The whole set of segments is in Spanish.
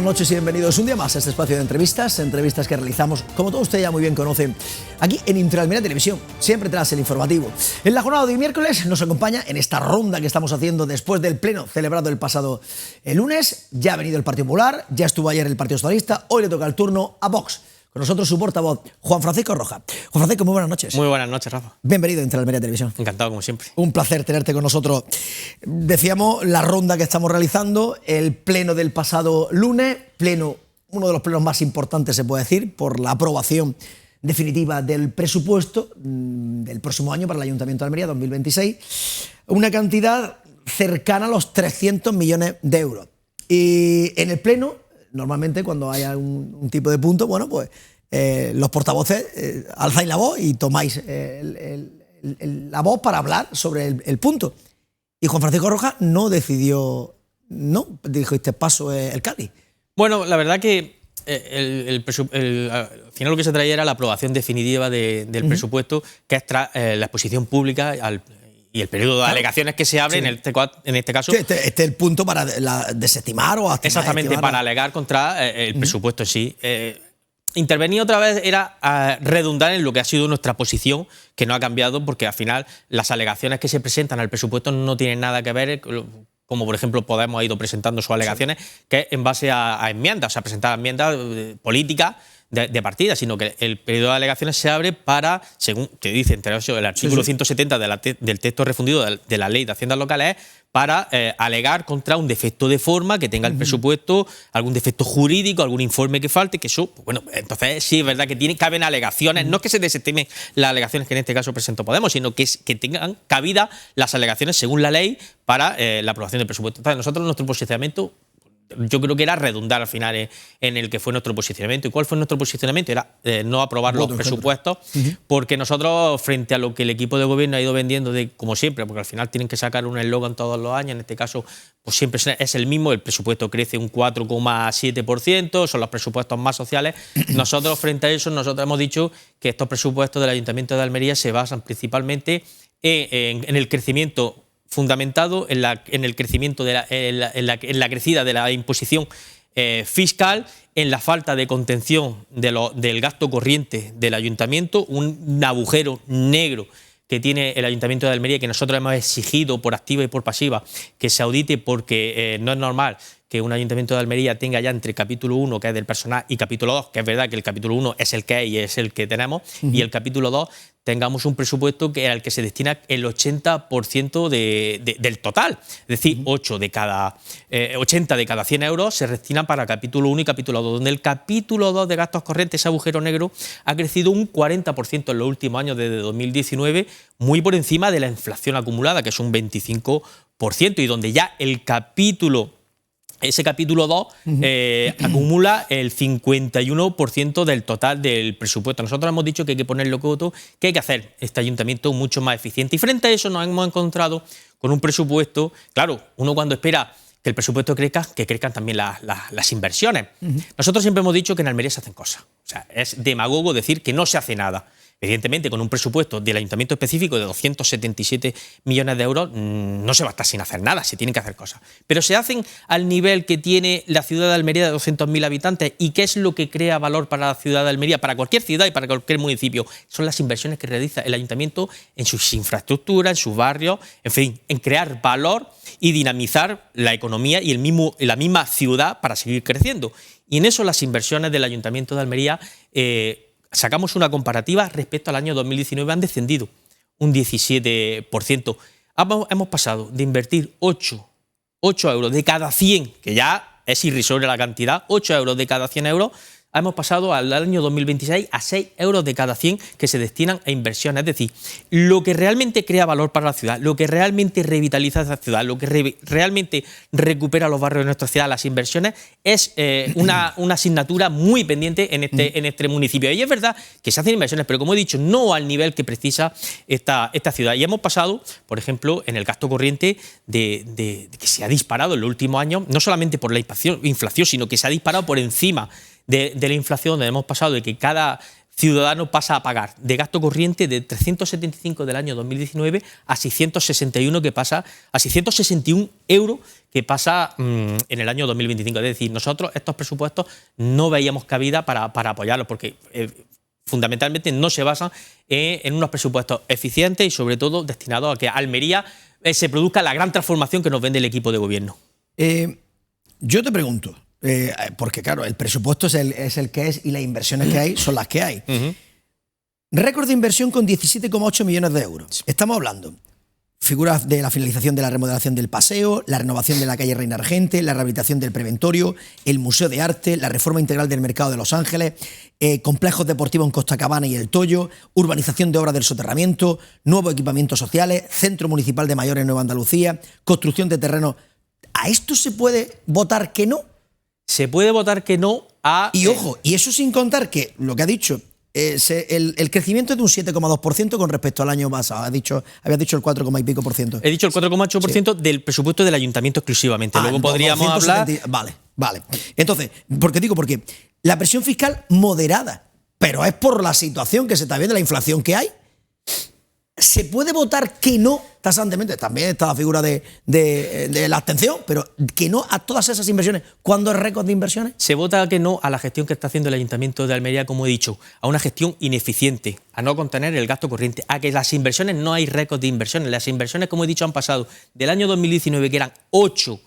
buenas noches y bienvenidos un día más a este espacio de entrevistas que realizamos, como todos ustedes ya muy bien conocen, aquí en Intraalmería Televisión, siempre tras el informativo. En la jornada de hoy miércoles nos acompaña en esta ronda que estamos haciendo después del pleno celebrado el pasado lunes. Ya ha venido el Partido Popular, ya estuvo ayer el Partido Socialista, hoy le toca el turno a Vox. Con nosotros su portavoz, Juan Francisco Roja. Juan Francisco, muy buenas noches. Muy buenas noches, Rafa. Bienvenido a Intraalmería Televisión. Encantado, como siempre. Un placer tenerte con nosotros. Decíamos la ronda que estamos realizando, el pleno del pasado lunes, uno de los plenos más importantes, se puede decir, por la aprobación definitiva del presupuesto del próximo año para el Ayuntamiento de Almería 2026, una cantidad cercana a los 300 millones de euros. Y en el pleno, normalmente cuando haya un tipo de punto, bueno, pues los portavoces alzáis la voz y tomáis la voz para hablar sobre el punto. Y Juan Francisco Roja no decidió, no, dijo, este paso es el Cádiz. Bueno, la verdad que al final lo que se traía era la aprobación definitiva del presupuesto, que es la exposición pública y el periodo de alegaciones que se abre, sí. en este caso. Sí, este es el punto para desestimar o hasta exactamente, para alegar contra el presupuesto en sí. Intervenir otra vez era redundar en lo que ha sido nuestra posición, que no ha cambiado, porque al final las alegaciones que se presentan al presupuesto no tienen nada que ver, como por ejemplo Podemos ha ido presentando sus alegaciones, sí, que es en base a enmiendas, o sea, presentar enmiendas políticas de partida, sino que el periodo de alegaciones se abre para, según que dice entre ellos el artículo 170 del texto refundido de la Ley de Haciendas Locales, para alegar contra un defecto de forma que tenga el presupuesto, algún defecto jurídico, algún informe que falte, que eso, bueno, entonces sí es verdad que caben alegaciones, no es que se desestimen las alegaciones que en este caso presentó Podemos, sino que tengan cabida las alegaciones según la ley para la aprobación del presupuesto. Entonces nosotros, nuestro posicionamiento, yo creo que era redundar al final en el que fue nuestro posicionamiento. ¿Y cuál fue nuestro posicionamiento? Era no aprobar los presupuestos, porque nosotros, frente a lo que el equipo de gobierno ha ido vendiendo, como siempre, porque al final tienen que sacar un eslogan todos los años, en este caso pues siempre es el mismo, el presupuesto crece un 4,7%, son los presupuestos más sociales. Nosotros, frente a eso, nosotros hemos dicho que estos presupuestos del Ayuntamiento de Almería se basan principalmente en el crecimiento fundamentado en el crecimiento en la crecida de la imposición fiscal, en la falta de contención del gasto corriente del ayuntamiento, un agujero negro que tiene el Ayuntamiento de Almería, que nosotros hemos exigido por activa y por pasiva que se audite, porque no es normal que un Ayuntamiento de Almería tenga ya entre capítulo 1, que es del personal, y capítulo 2, que es verdad que el capítulo 1 es el que es y es el que tenemos, y el capítulo 2 tengamos un presupuesto al que se destina el 80% del total. Es decir, 80 de cada 100 euros se destinan para capítulo 1 y capítulo 2, donde el capítulo 2 de gastos corrientes, ese agujero negro, ha crecido un 40% en los últimos años, desde 2019, muy por encima de la inflación acumulada, que es un 25%, y donde ya ese capítulo 2 acumula el 51% del total del presupuesto. Nosotros hemos dicho que hay que ponerlo coto, que hay que hacer este ayuntamiento mucho más eficiente. Y frente a eso nos hemos encontrado con un presupuesto, claro, uno cuando espera que el presupuesto crezca, que crezcan también las inversiones. Nosotros siempre hemos dicho que en Almería se hacen cosas. O sea, es demagogo decir que no se hace nada. Evidentemente, con un presupuesto del ayuntamiento específico de 277 millones de euros, no se va a estar sin hacer nada, se tienen que hacer cosas. Pero se hacen al nivel que tiene la ciudad de Almería, de 200.000 habitantes. ¿Y qué es lo que crea valor para la ciudad de Almería, para cualquier ciudad y para cualquier municipio? Son las inversiones que realiza el ayuntamiento en sus infraestructuras, en sus barrios, en fin, en crear valor y dinamizar la economía y la misma ciudad para seguir creciendo. Y en eso las inversiones del Ayuntamiento de Almería, sacamos una comparativa respecto al año 2019, han descendido un 17%. Hemos pasado de invertir 8 euros de cada 100, que ya es irrisoria la cantidad, 8 euros de cada 100 euros, hemos pasado al año 2026 a 6 euros de cada 100 que se destinan a inversiones. Es decir, lo que realmente crea valor para la ciudad, lo que realmente revitaliza esa ciudad, lo que realmente recupera los barrios de nuestra ciudad, las inversiones, es una asignatura muy pendiente en este municipio. Y es verdad que se hacen inversiones, pero como he dicho, no al nivel que precisa esta ciudad. Y hemos pasado, por ejemplo, en el gasto corriente de que se ha disparado en los últimos años, no solamente por la inflación, sino que se ha disparado por encima de la inflación, donde hemos pasado de que cada ciudadano pasa a pagar de gasto corriente de 375 del año 2019 a 661 que pasa a 661 euros que pasa en el año 2025. Es decir, nosotros estos presupuestos no veíamos cabida para apoyarlos porque fundamentalmente no se basan en unos presupuestos eficientes y sobre todo destinados a que Almería se produzca la gran transformación que nos vende el equipo de gobierno. Yo te pregunto, porque claro, el presupuesto es el que es y las inversiones que hay son las que hay. Récord de inversión con 17,8 millones de euros. Estamos hablando figuras de la finalización de la remodelación del paseo, la renovación de la calle Reina Argente, la rehabilitación del Preventorio, el Museo de Arte, la reforma integral del mercado de Los Ángeles, complejos deportivos en Costa Cabana y El Toyo, urbanización de obras del soterramiento, nuevos equipamientos sociales, centro municipal de mayores en Nueva Andalucía, construcción de terrenos. ¿A esto se puede votar que no? Se puede votar que no a... Y ojo, y eso sin contar que lo que ha dicho... el crecimiento es de un 7,2% con respecto al año pasado. Habías dicho el 4, y pico por ciento. He dicho el 4,8% sí. Del presupuesto del ayuntamiento exclusivamente. Luego podríamos hablar... Vale. Entonces, porque la presión fiscal moderada, pero es por la situación que se está viendo, la inflación que hay. ¿Se puede votar que no tasantemente? También está la figura de la abstención, pero que no a todas esas inversiones. ¿Cuándo es récord de inversiones? Se vota que no a la gestión que está haciendo el Ayuntamiento de Almería, como he dicho, a una gestión ineficiente, a no contener el gasto corriente, a que las inversiones no hay récord de inversiones. Las inversiones, como he dicho, han pasado del año 2019, que eran 8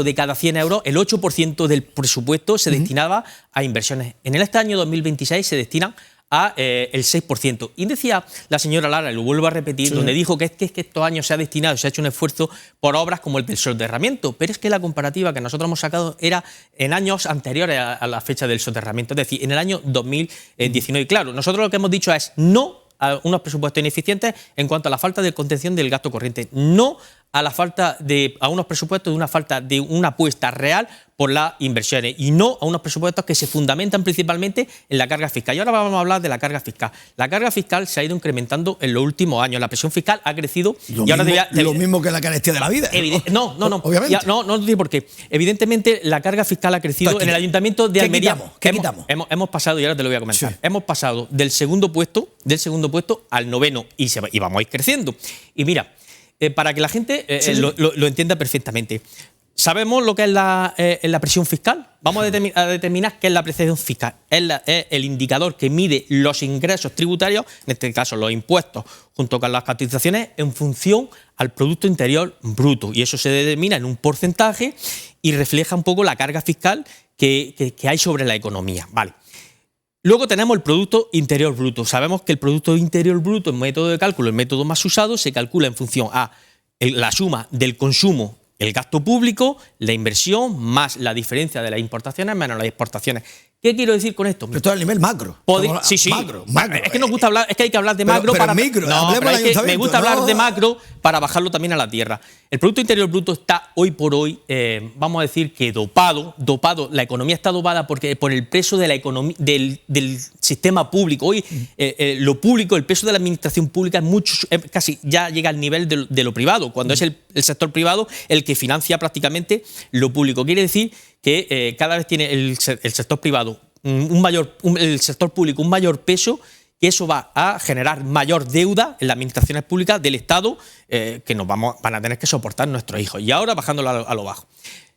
de cada 100 euros, el 8% del presupuesto se destinaba a inversiones. En este año 2026 se destinan a el 6%. Y decía la señora Lara, y lo vuelvo a repetir, donde dijo que estos años se ha destinado, se ha hecho un esfuerzo por obras como el del soterramiento, pero es que la comparativa que nosotros hemos sacado era en años anteriores a la fecha del soterramiento, es decir, en el año 2019. Claro, nosotros lo que hemos dicho es no a unos presupuestos ineficientes en cuanto a la falta de contención del gasto corriente, no a unos presupuestos de una falta de una apuesta real por las inversiones y no a unos presupuestos que se fundamentan principalmente en la carga fiscal. Y ahora vamos a hablar de la carga fiscal. La carga fiscal se ha ido incrementando en los últimos años. La presión fiscal ha crecido. Lo mismo que la carestía de la vida. No. Obviamente. No digo por qué. Evidentemente la carga fiscal ha crecido en el Ayuntamiento de Almería. ¿Qué quitamos? Hemos pasado, y ahora te lo voy a comentar, hemos pasado del segundo puesto al noveno y vamos a ir creciendo. Y mira, para que la gente lo entienda perfectamente. ¿Sabemos lo que es la presión fiscal? Vamos a determinar qué es la presión fiscal. Es el indicador que mide los ingresos tributarios, en este caso los impuestos, junto con las cotizaciones, en función al Producto Interior Bruto. Y eso se determina en un porcentaje y refleja un poco la carga fiscal que hay sobre la economía. Vale. Luego tenemos el Producto Interior Bruto. Sabemos que el Producto Interior Bruto, en método de cálculo, el método más usado, se calcula en función a la suma del consumo, el gasto público, la inversión, más la diferencia de las importaciones menos las exportaciones. ¿Qué quiero decir con esto? Pero todo a nivel macro. Sí. Macro. Es que nos gusta hablar, es que hay que hablar de macro para micro. Me gusta hablar de macro para bajarlo también a la tierra. El Producto Interior Bruto está hoy por hoy, vamos a decir que dopado. La economía está dopada por el peso de la economía, del sistema público. Hoy lo público, el peso de la administración pública casi ya llega al nivel de lo privado, cuando es el sector privado el que financia prácticamente lo público. Quiere decir que cada vez tiene el sector privado el sector público un mayor peso, que eso va a generar mayor deuda en las administraciones públicas del Estado que van a tener que soportar nuestros hijos. Y ahora, bajándolo a lo bajo,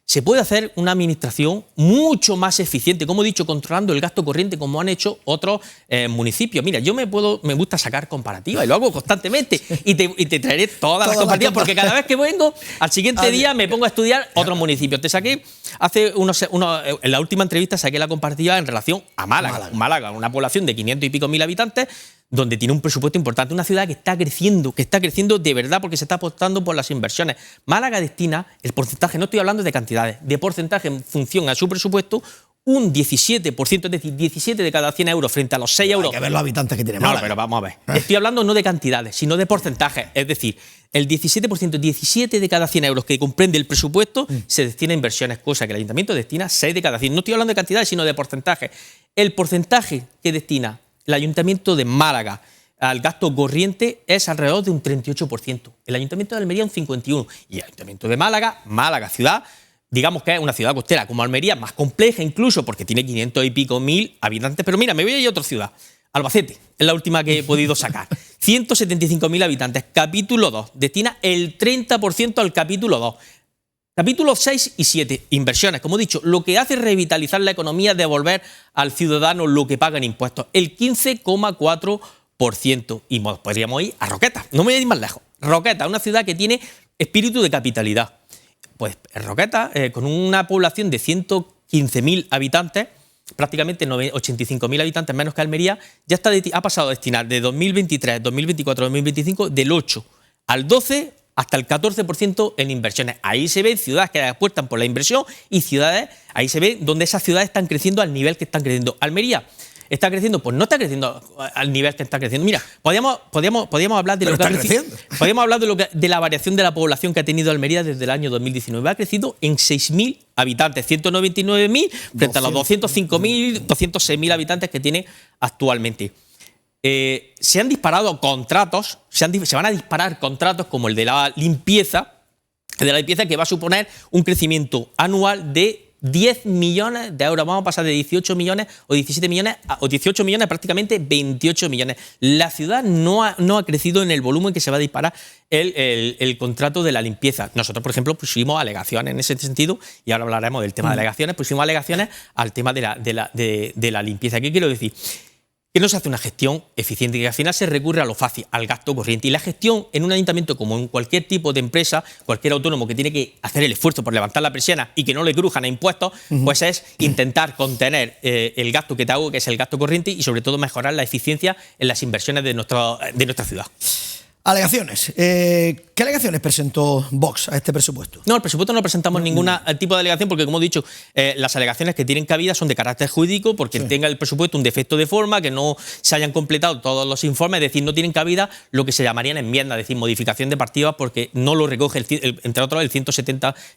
se puede hacer una administración mucho más eficiente, como he dicho, controlando el gasto corriente, como han hecho otros municipios. Mira, yo me gusta sacar comparativas y lo hago constantemente y te traeré todas las comparativas, porque cada vez que vengo, al siguiente día me pongo a estudiar otros municipios. Te saqué en la última entrevista saqué la comparativa en relación a Málaga, una población de 500 y pico mil habitantes, donde tiene un presupuesto importante, una ciudad que está creciendo de verdad porque se está apostando por las inversiones. Málaga destina el porcentaje, no estoy hablando de cantidades, de porcentaje en función a su presupuesto, un 17%, es decir, 17 de cada 100 euros frente a los 6 euros. Hay que ver los habitantes que tiene Málaga. No, pero vamos a ver. Estoy hablando no de cantidades, sino de porcentajes. Es decir, el 17%, 17 de cada 100 euros que comprende el presupuesto se destina a inversiones, cosa que el Ayuntamiento destina 6 de cada 100. No estoy hablando de cantidades, sino de porcentajes. El porcentaje que destina el Ayuntamiento de Málaga al gasto corriente es alrededor de un 38%. El Ayuntamiento de Almería un 51%. Y el Ayuntamiento de Málaga ciudad, digamos que es una ciudad costera como Almería, más compleja incluso, porque tiene 500 y pico mil habitantes. Pero mira, me voy a ir a otra ciudad. Albacete, es la última que he podido sacar. 175.000 habitantes. Capítulo 2. Destina el 30% al capítulo 2. Capítulos 6 y 7, inversiones. Como he dicho, lo que hace es revitalizar la economía, devolver al ciudadano lo que paga en impuestos. El 15,4%. Y podríamos ir a Roquetas. No me voy a ir más lejos. Roquetas, una ciudad que tiene espíritu de capitalidad. Pues Roquetas, con una población de 115.000 habitantes, prácticamente 85.000 habitantes menos que Almería, ya ha pasado a destinar de 2023, 2024, 2025 del 8 al 12 hasta el 14% en inversiones. Ahí se ven ciudades que apuestan por la inversión y ciudades, ahí se ve donde esas ciudades están creciendo al nivel que están creciendo. Almería está creciendo, pues no está creciendo al nivel que está creciendo. Mira, podríamos hablar de lo que ha crecido. Podríamos hablar de la variación de la población que ha tenido Almería desde el año 2019. Ha crecido en 6.000 habitantes, 199.000 frente a los 205.000, 206.000 habitantes que tiene actualmente. Se han disparado contratos, se van a disparar contratos como el de la limpieza, que va a suponer un crecimiento anual de 10 millones de euros. Vamos a pasar de 18 millones o 17 millones o 18 millones, prácticamente 28 millones. La ciudad no ha crecido en el volumen que se va a disparar el contrato de la limpieza. Nosotros, por ejemplo, pusimos alegaciones en ese sentido, y ahora hablaremos del tema de alegaciones, pusimos alegaciones al tema de la limpieza. ¿Qué quiero decir? Que no se hace una gestión eficiente, que al final se recurre a lo fácil, al gasto corriente. Y la gestión en un ayuntamiento, como en cualquier tipo de empresa, cualquier autónomo que tiene que hacer el esfuerzo por levantar la persiana y que no le crujan a impuestos, pues es intentar contener el gasto que te hago, que es el gasto corriente, y sobre todo mejorar la eficiencia en las inversiones de nuestra ciudad. Alegaciones. ¿Qué alegaciones presentó Vox a este presupuesto? No, el presupuesto no presentamos ningún tipo de alegación porque, como he dicho, las alegaciones que tienen cabida son de carácter jurídico, porque tenga el presupuesto un defecto de forma, que no se hayan completado todos los informes, es decir, no tienen cabida lo que se llamarían enmiendas, es decir, modificación de partidas, porque no lo recoge, entre otros, el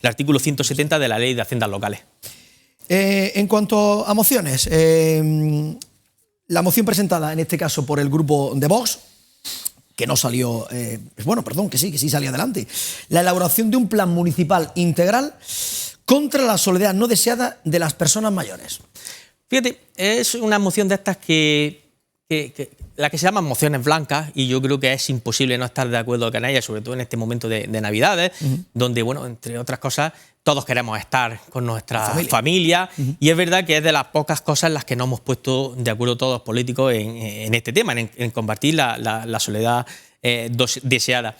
artículo 170 de la Ley de Haciendas Locales. En cuanto a mociones, la moción presentada en este caso por el grupo de Vox, que no salió, que sí salió adelante. La elaboración de un plan municipal integral contra la soledad no deseada de las personas mayores. Fíjate, es una moción de estas la que se llaman mociones blancas, y yo creo que es imposible no estar de acuerdo con ellas, sobre todo en este momento de Navidades, donde, bueno, entre otras cosas, todos queremos estar con nuestra familia, y es verdad que es de las pocas cosas en las que no hemos puesto de acuerdo todos los políticos en este tema, en combatir la soledad deseada.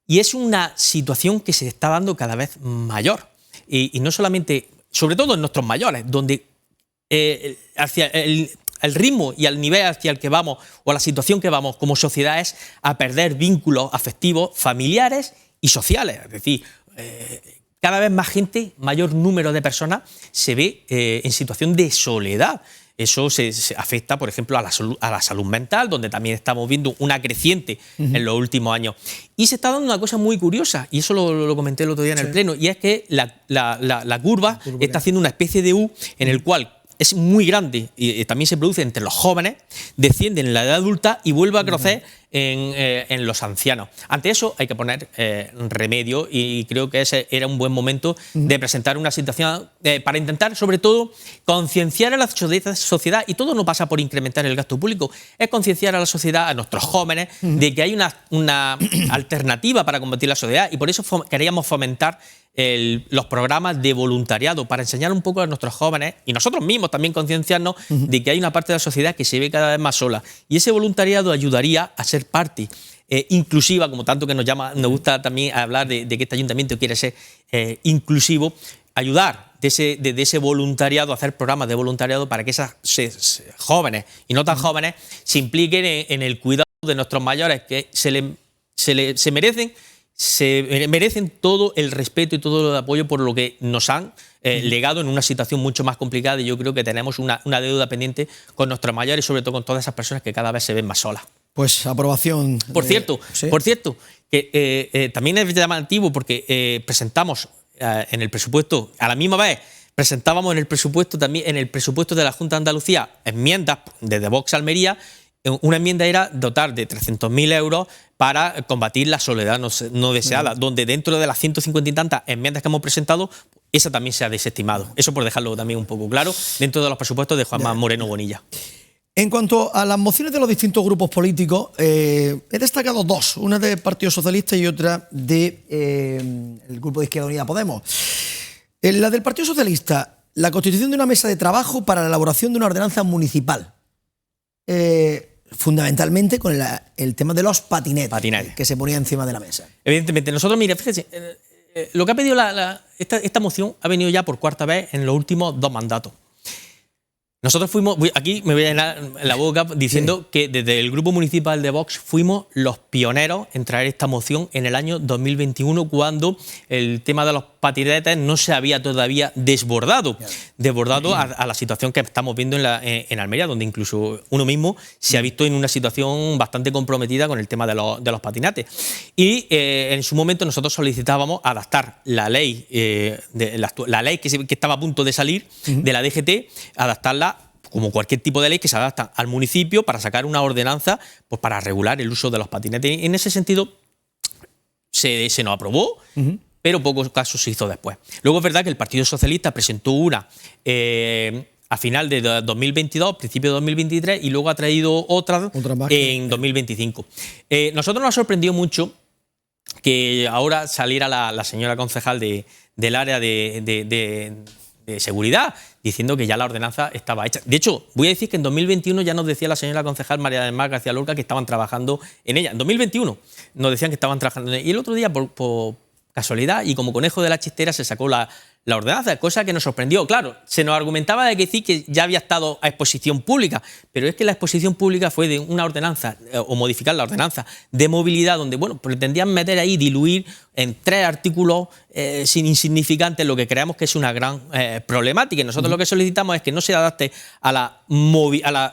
Y es una situación que se está dando cada vez mayor, y no solamente, sobre todo en nuestros mayores, donde hacia el ritmo y al nivel hacia el que vamos, o a la situación que vamos como sociedad, es a perder vínculos afectivos, familiares y sociales. Es decir, cada vez más gente, mayor número de personas, se ve en situación de soledad. Eso se afecta, por ejemplo, a la salud mental, donde también estamos viendo una creciente en los últimos años. Y se está dando una cosa muy curiosa, y eso lo comenté el otro día en el Pleno, y es que la curva está haciendo una especie de U en el cual es muy grande y también se produce entre los jóvenes, desciende en la edad adulta y vuelve a crecer en los ancianos. Ante eso hay que poner remedio, y creo que ese era un buen momento de presentar una situación para intentar, sobre todo, concienciar a la sociedad, y todo no pasa por incrementar el gasto público, es concienciar a la sociedad, a nuestros jóvenes, de que hay una alternativa para combatir la soledad, y por eso queríamos fomentar los programas de voluntariado, para enseñar un poco a nuestros jóvenes, y nosotros mismos también concienciarnos de que hay una parte de la sociedad que se ve cada vez más sola, y ese voluntariado ayudaría a ser parte inclusiva, como tanto que nos gusta también hablar de que este ayuntamiento quiere ser inclusivo, ayudar de ese voluntariado, a hacer programas de voluntariado para que esas jóvenes y no tan jóvenes se impliquen en el cuidado de nuestros mayores, que se merecen todo el respeto y todo el apoyo por lo que nos han legado en una situación mucho más complicada, y yo creo que tenemos una deuda pendiente con nuestros mayores, y sobre todo con todas esas personas que cada vez se ven más solas. Pues aprobación. Por cierto, que también es llamativo, porque presentamos en el presupuesto, a la misma vez presentábamos en el presupuesto de la Junta de Andalucía enmiendas desde Vox Almería. Una enmienda era dotar de 300.000 euros para combatir la soledad no deseada, donde dentro de las 150 y tantas enmiendas que hemos presentado, esa también se ha desestimado. Eso por dejarlo también un poco claro dentro de los presupuestos de Juanma Moreno Bonilla. En cuanto a las mociones de los distintos grupos políticos, he destacado dos, una del Partido Socialista y otra del Grupo de Izquierda Unida Podemos. En la del Partido Socialista, la constitución de una mesa de trabajo para la elaboración de una ordenanza municipal, fundamentalmente con el tema de los patinetes, que se ponía encima de la mesa. Evidentemente, nosotros, mire, fíjese, lo que ha pedido esta moción ha venido ya por cuarta vez en los últimos 2 mandatos. Nosotros fuimos, aquí me voy a llenar la boca diciendo que desde el Grupo Municipal de Vox fuimos los pioneros en traer esta moción en el año 2021, cuando el tema de los patinetes no se había todavía desbordado a la situación que estamos viendo en Almería, donde incluso uno mismo se ha visto en una situación bastante comprometida con el tema de los patinetes. Y en su momento nosotros solicitábamos adaptar la ley, la ley que estaba a punto de salir de la DGT, adaptarla como cualquier tipo de ley que se adapta al municipio para sacar una ordenanza pues, para regular el uso de los patinetes. En ese sentido se nos aprobó, pero pocos casos se hizo después. Luego es verdad que el Partido Socialista presentó una a final de 2022, principio de 2023, y luego ha traído otra en 2025. Nosotros nos ha sorprendido mucho que ahora saliera la señora concejal del área de seguridad, diciendo que ya la ordenanza estaba hecha. De hecho, voy a decir que en 2021 ya nos decía la señora concejal María del Mar García Lorca que estaban trabajando en ella. En 2021 nos decían que estaban trabajando en ella. Y el otro día, por casualidad y como conejo de la chistera, se sacó la ordenanza, cosa que nos sorprendió. Claro, se nos argumentaba de que sí, que ya había estado a exposición pública, pero es que la exposición pública fue de una ordenanza, o modificar la ordenanza de movilidad, donde, bueno, pretendían meter ahí, diluir en 3 artículos insignificantes lo que creemos que es una gran problemática. Y nosotros lo que solicitamos es que no se adapte a la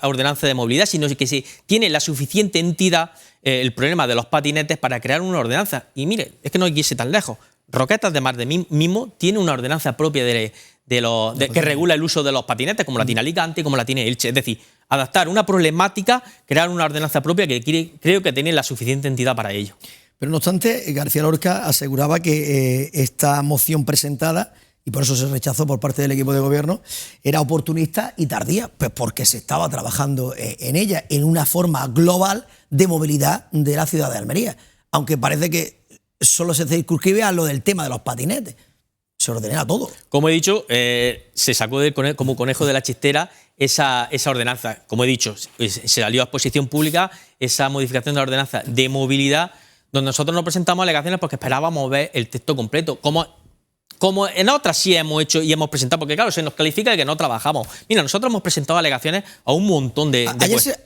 ordenanza de movilidad, sino que se tiene la suficiente entidad el problema de los patinetes para crear una ordenanza. Y mire, es que no hay que irse tan lejos. Roquetas de Mar de mismo tiene una ordenanza propia que regula el uso de los patinetes, como la tiene Alicante, como la tiene Elche. Es decir, adaptar una problemática, crear una ordenanza propia que creo que tiene la suficiente entidad para ello. Pero no obstante, García Lorca aseguraba que esta moción presentada, y por eso se rechazó por parte del equipo de gobierno, era oportunista y tardía, pues porque se estaba trabajando en ella, en una forma global de movilidad de la ciudad de Almería. Aunque parece que solo se circunscribe a lo del tema de los patinetes. Se ordena todo. Como he dicho, se sacó como conejo de la chistera esa ordenanza. Como he dicho, se salió a exposición pública esa modificación de la ordenanza de movilidad, donde nosotros no presentamos alegaciones porque esperábamos ver el texto completo. Como en otras sí hemos hecho y hemos presentado, porque claro, se nos califica de que no trabajamos. Mira, nosotros hemos presentado alegaciones a un montón de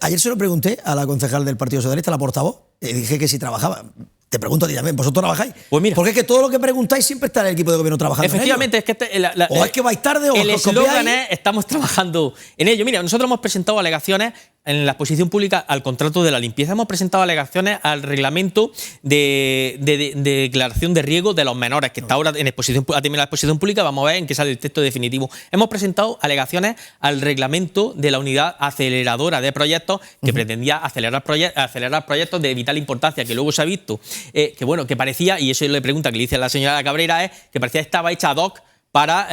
ayer se lo pregunté a la concejal del Partido Socialista, la portavoz, y dije que si trabajaba. Te pregunto a ti también, ¿vosotros trabajáis? Pues mira, porque es que todo lo que preguntáis siempre está en el equipo de gobierno trabajando. Efectivamente, en ello. Es que o es que vais tarde o el eslogan es estamos trabajando en ello. Mira, nosotros hemos presentado alegaciones en la exposición pública al contrato de la limpieza, hemos presentado alegaciones al reglamento de declaración de riesgo de los menores, que está ahora en exposición, ha terminado la exposición pública, vamos a ver en qué sale el texto definitivo. Hemos presentado alegaciones al reglamento de la unidad aceleradora de proyectos, que pretendía acelerar proyectos de vital importancia, que luego se ha visto que parecía, y eso es la pregunta que le hice a la señora Cabrera, es que parecía que estaba hecha ad hoc para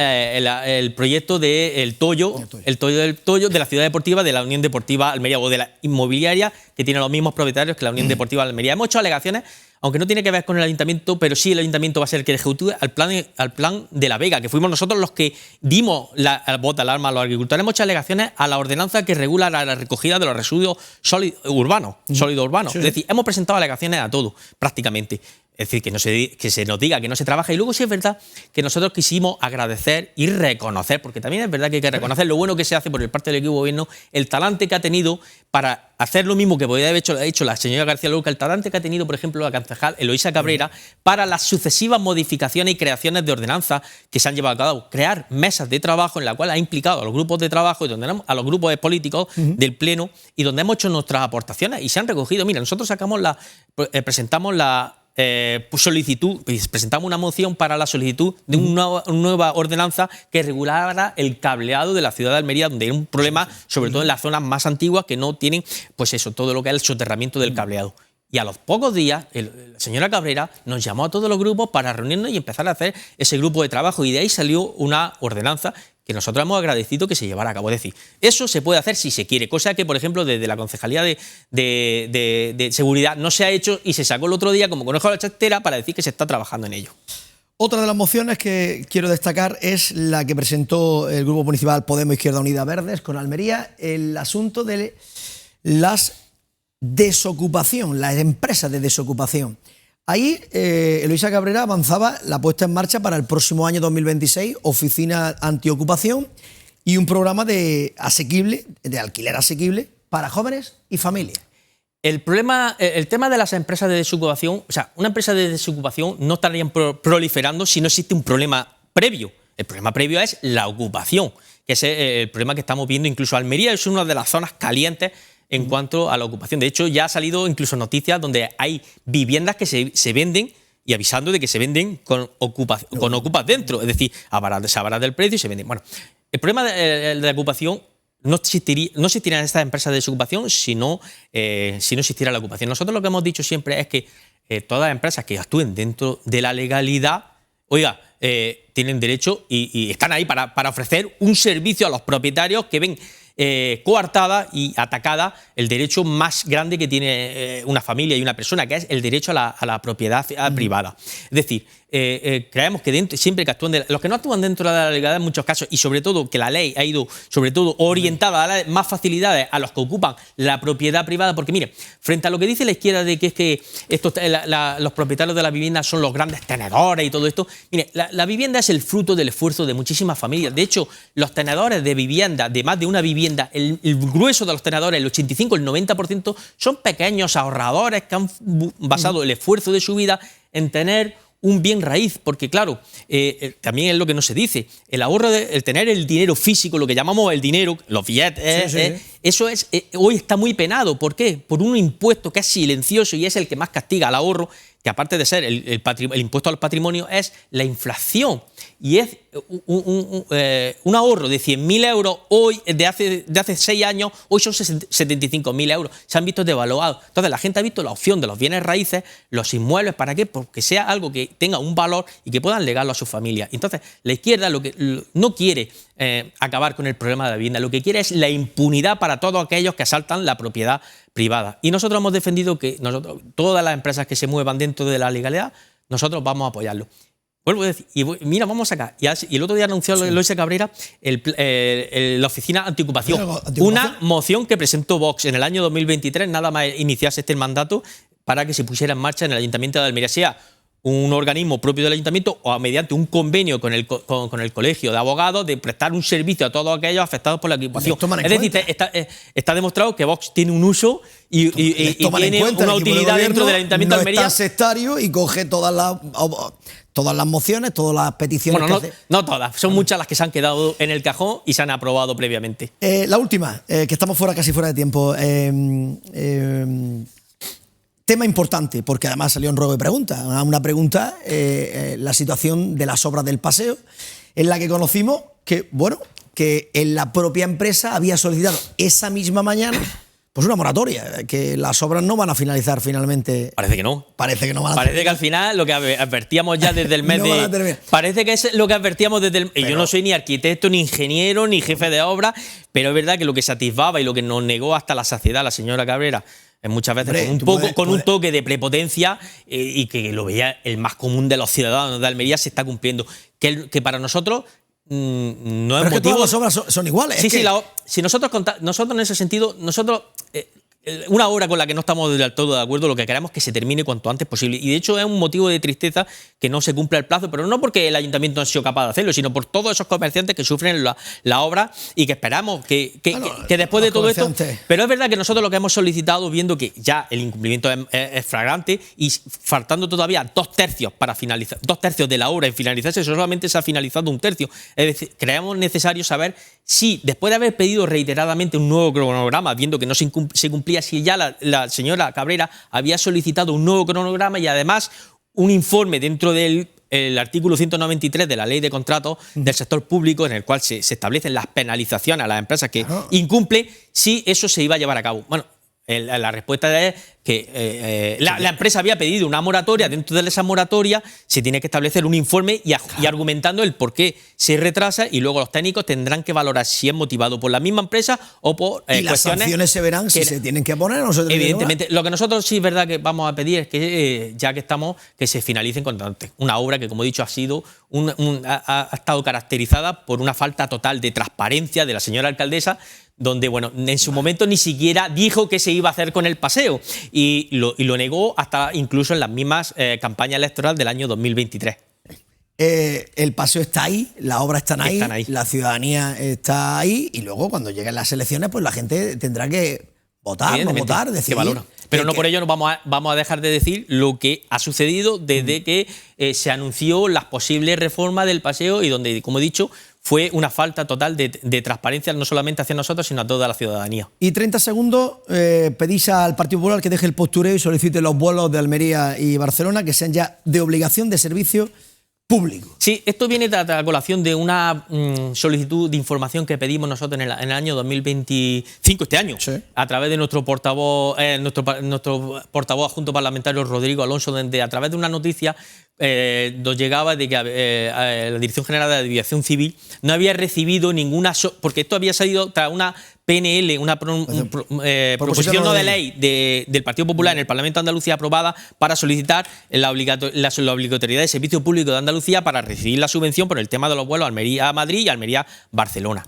el proyecto del Toyo de la Ciudad Deportiva de la Unión Deportiva Almería, o de la inmobiliaria que tiene los mismos propietarios que la Unión Deportiva Almería. Hemos hecho alegaciones, aunque no tiene que ver con el ayuntamiento, pero sí el ayuntamiento va a ser el que ejecutúe al plan de la Vega, que fuimos nosotros los que dimos la voz de alarma a los agricultores. Hemos hecho alegaciones a la ordenanza que regula la recogida de los residuos sólidos urbanos. Sí. Es decir, hemos presentado alegaciones a todo, prácticamente. Es decir, que se nos diga que no se trabaja. Y luego sí es verdad que nosotros quisimos agradecer y reconocer, porque también es verdad que hay que reconocer lo bueno que se hace por parte del equipo de gobierno, el talante que ha tenido para hacer lo mismo que podría haber hecho la señora García Lorca, el talante que ha tenido, por ejemplo, la concejal Eloísa Cabrera, para las sucesivas modificaciones y creaciones de ordenanzas que se han llevado a cabo. Crear mesas de trabajo en la cual ha implicado a los grupos de trabajo y a los grupos políticos del Pleno, y donde hemos hecho nuestras aportaciones y se han recogido. Mira, nosotros presentamos presentamos una moción para la solicitud de una nueva ordenanza que regulara el cableado de la ciudad de Almería, donde hay un problema, sobre todo en las zonas más antiguas, que no tienen, pues eso, todo lo que es el soterramiento del cableado. Y a los pocos días, la señora Cabrera nos llamó a todos los grupos para reunirnos y empezar a hacer ese grupo de trabajo. Y de ahí salió una ordenanza que nosotros hemos agradecido que se llevara a cabo. Es decir, eso se puede hacer si se quiere, cosa que, por ejemplo, desde la Concejalía de Seguridad no se ha hecho y se sacó el otro día como conejo a la chastera para decir que se está trabajando en ello. Otra de las mociones que quiero destacar es la que presentó el Grupo Municipal Podemos Izquierda Unida Verdes con Almería, el asunto de las desocupación, las empresas de desocupación. Ahí Eloísa Cabrera avanzaba la puesta en marcha para el próximo año 2026, oficina antiocupación y un programa de alquiler asequible para jóvenes y familias. El tema de las empresas de desocupación, o sea, una empresa de desocupación no estaría proliferando si no existe un problema previo. El problema previo es la ocupación, que es el problema que estamos viendo. Incluso Almería es una de las zonas calientes en cuanto a la ocupación. De hecho, ya ha salido incluso noticias donde hay viviendas que se venden y avisando de que se venden con ocupas dentro. Es decir, se abarata el precio y se venden. Bueno, el problema de la ocupación no existirían estas empresas de desocupación si no existiera la ocupación. Nosotros lo que hemos dicho siempre es que todas las empresas que actúen dentro de la legalidad, tienen derecho y están ahí para ofrecer un servicio a los propietarios que ven coartada y atacada el derecho más grande que tiene una familia y una persona, que es el derecho a la propiedad privada. Es decir, creemos que siempre que actúan, los que no actúan dentro de la legalidad en muchos casos, y sobre todo que la ley ha ido sobre todo orientada a dar más facilidades a los que ocupan la propiedad privada, porque mire, frente a lo que dice la izquierda de que es que los propietarios de la vivienda son los grandes tenedores y todo esto, mire, la vivienda es el fruto del esfuerzo de muchísimas familias. De hecho, los tenedores de vivienda, de más de una vivienda, el grueso de los tenedores, el 85, el 90%, son pequeños ahorradores que han basado el esfuerzo de su vida en tener un bien raíz, porque claro, también es lo que no se dice, el ahorro, el tener el dinero físico, lo que llamamos el dinero, los billetes, eso hoy está muy penado. ¿Por qué? Por un impuesto que es silencioso y es el que más castiga al ahorro, que aparte de ser el impuesto al patrimonio, es la inflación. Y es un ahorro de 100.000 euros hoy, de hace 6 años, hoy son 75.000 euros. Se han visto devaluados. Entonces la gente ha visto la opción de los bienes raíces, los inmuebles, ¿para qué? Porque sea algo que tenga un valor y que puedan legarlo a su familia. Entonces la izquierda no quiere acabar con el problema de la vivienda, lo que quiere es la impunidad para todos aquellos que asaltan la propiedad privada. Y nosotros hemos defendido que todas las empresas que se muevan dentro de la legalidad, nosotros vamos a apoyarlo. Vuelvo a decir, y mira, vamos acá. Y el otro día anunció Eloísa Cabrera la oficina antiocupación. Una moción que presentó Vox en el año 2023, nada más iniciarse este mandato, para que se pusiera en marcha en el Ayuntamiento de Almería, sea un organismo propio del ayuntamiento o mediante un convenio con el colegio de abogados, de prestar un servicio a todos aquellos afectados por la ocupación. Es decir, está demostrado que Vox tiene un uso y tiene una utilidad dentro del ayuntamiento de Almería. No está sectario y coge todas las mociones, todas las peticiones. Bueno, no todas, son muchas las que se han quedado en el cajón y se han aprobado previamente. La última, que estamos casi fuera de tiempo. Tema importante, porque además salió en ruego de preguntas. Una pregunta, la situación de las obras del paseo, en la que conocimos que en la propia empresa había solicitado esa misma mañana pues una moratoria, que las obras no van a finalizar finalmente. Parece que no. Parece que no van a Parece que al final lo que advertíamos ya desde el mes parece que es lo que advertíamos desde el... Yo no soy ni arquitecto, ni ingeniero, ni jefe de obra, pero es verdad que lo que se atisbaba y lo que nos negó hasta la saciedad la señora Cabrera, muchas veces un toque de prepotencia, y que lo veía el más común de los ciudadanos de Almería, se está cumpliendo. Que para nosotros no es motivo... que todas las obras son iguales. Sí, si nosotros en ese sentido, una obra con la que no estamos del todo de acuerdo, lo que queremos es que se termine cuanto antes posible. Y de hecho es un motivo de tristeza que no se cumpla el plazo, pero no porque el ayuntamiento no ha sido capaz de hacerlo, sino por todos esos comerciantes que sufren la obra y que esperamos que después de todo esto... Pero es verdad que nosotros lo que hemos solicitado, viendo que ya el incumplimiento es flagrante y faltando todavía 2/3 para finalizar, 2/3 de la obra en finalizarse, solamente se ha finalizado 1/3. Es decir, creemos necesario saber si, después de haber pedido reiteradamente un nuevo cronograma, viendo que no se cumplía, si ya la señora Cabrera había solicitado un nuevo cronograma y además un informe dentro del artículo 193 de la Ley de Contratos del Sector Público, en el cual se establecen las penalizaciones a las empresas que incumplen, si eso se iba a llevar a cabo. Bueno, La respuesta es que la empresa había pedido una moratoria. Dentro de esa moratoria se tiene que establecer un informe y argumentando el por qué se retrasa, y luego los técnicos tendrán que valorar si es motivado por la misma empresa o por y las sanciones se verán si se tienen que poner o no se tienen evidentemente. que poner. Lo que nosotros sí es verdad que vamos a pedir es que, ya que estamos, que se finalicen cuanto antes. Una obra que, como he dicho, ha estado caracterizada por una falta total de transparencia de la señora alcaldesa, donde, bueno, en su momento ni siquiera dijo qué se iba a hacer con el paseo y lo negó hasta incluso en las mismas campañas electorales del año 2023. El paseo está ahí, las obras están ahí, la ciudadanía está ahí, y luego cuando lleguen las elecciones, pues la gente tendrá que votar, no votar, decidir. Pero no por ello nos vamos a dejar de decir lo que ha sucedido desde que se anunció las posibles reformas del paseo, y donde, como he dicho, fue una falta total de transparencia, no solamente hacia nosotros, sino a toda la ciudadanía. Y 30 segundos, pedís al Partido Popular que deje el postureo y solicite los vuelos de Almería y Barcelona que sean ya de obligación de servicio público. Sí, esto viene a colación de una solicitud de información que pedimos nosotros en el año 2025, este año, sí, a través de nuestro portavoz adjunto parlamentario Rodrigo Alonso, donde a través de una noticia nos llegaba de que la Dirección General de Aviación Civil no había recibido ninguna... porque esto había salido tras una PNL, una proposición no de ley del Partido Popular en el Parlamento de Andalucía aprobada para solicitar la obligatoriedad de servicio público de Andalucía para recibir la subvención por el tema de los vuelos Almería-Madrid y Almería-Barcelona.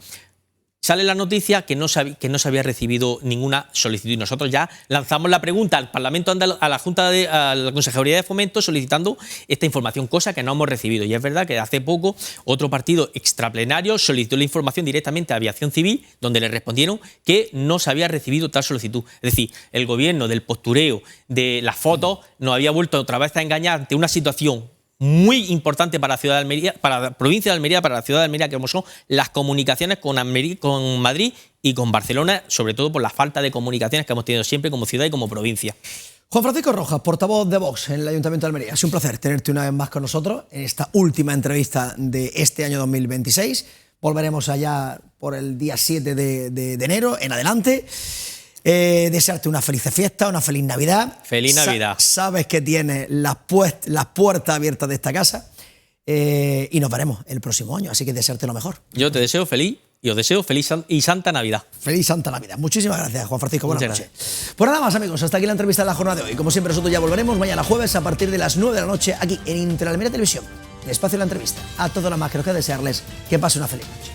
Sale la noticia que no se había recibido ninguna solicitud, y nosotros ya lanzamos la pregunta al Parlamento a la Consejería de Fomento solicitando esta información, cosa que no hemos recibido. Y es verdad que hace poco otro partido extraplenario solicitó la información directamente a Aviación Civil, donde le respondieron que no se había recibido tal solicitud. Es decir, el gobierno del postureo, de las fotos, nos había vuelto otra vez a engañar ante una situación muy importante para la ciudad de Almería, para la provincia de Almería, para la ciudad de Almería, que como son las comunicaciones con Madrid y con Barcelona, sobre todo por la falta de comunicaciones que hemos tenido siempre como ciudad y como provincia. Juan Francisco Rojas, portavoz de Vox en el Ayuntamiento de Almería. Ha sido un placer tenerte una vez más con nosotros en esta última entrevista de este año 2026. Volveremos allá por el día 7 de enero en adelante. Desearte una feliz fiesta, una feliz Navidad. Feliz Navidad. Sabes que tienes las puertas abiertas de esta casa, y nos veremos el próximo año, así que desearte lo mejor. Yo te deseo feliz y os deseo feliz y Santa Navidad. Feliz Santa Navidad. Muchísimas gracias, Juan Francisco. Buenas noches. Pues nada más, amigos, hasta aquí la entrevista de la jornada de hoy. Como siempre, nosotros ya volveremos mañana jueves a partir de las 9 de la noche aquí en Interalmería Televisión, el espacio de la entrevista. A todos los más que nos queda desearles que pasen una feliz noche.